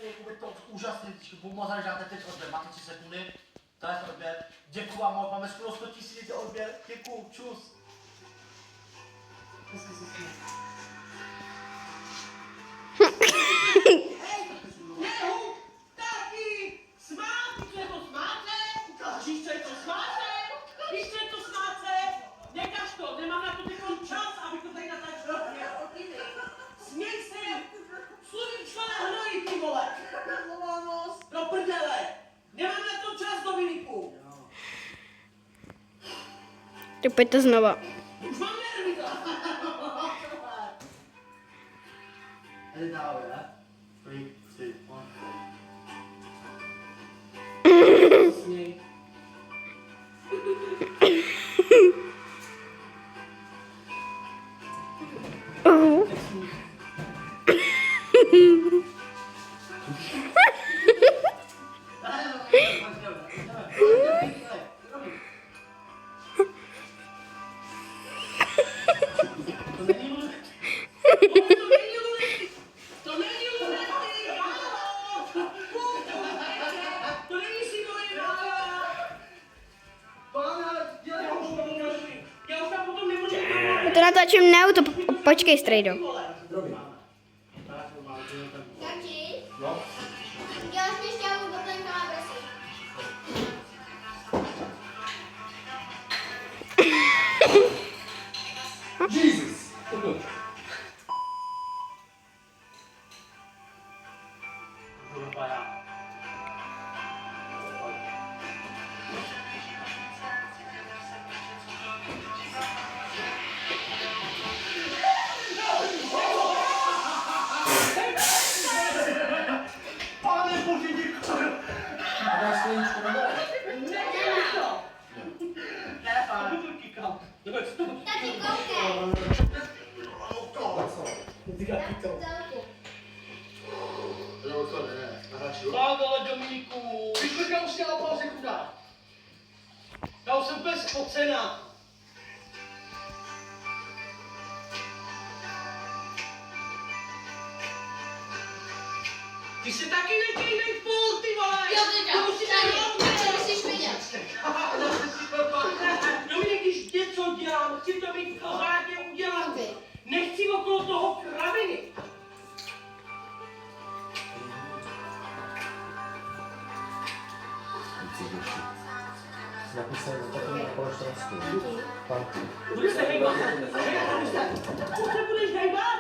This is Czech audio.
Jakoby to úžasně, pomazali, že dáte teď odběr, máte 3 sekundy, to je odběr. Děkuju vám moc, máme skoro 100 000 odběr, děkuju, čus. Taky! Smát, víš, co je to smáce? Víš, co je to smáce? Víš, co je to smáce? Nekaž to, nemám na to teď čas, abych to tady natáčel. Směj se! Sluníčko na hnoji, ty vole! Do prdele! Nemám na to čas, Dominiku! Tak pojďte znova. Už mám nervy to! Jde dál, ne? 3, 2, 1. Směj. To natáčím na auto, počkej, strejdo. Tati? No? Děláš mi šťávu do plenka adresy. Jesus! Pane Bože, děkuji. A dáš stejničku na dole? Ne, pane. Tati, koukej. Pádole, Dominiku! Víš, kolika už dělal pauze, chudá? Já už jsem úplně spocená. Ty se taky nekejnej furt, ty vole! Jo, teďka. To musíš Tati, co musíš vidět? Dominik, když něco dělám, chci to mít pořádně udělat. Nechci okolo toho kraviny. Napísané na takovém okolo 14. Panky. Budeš se hejbat. Už se budeš hejbat?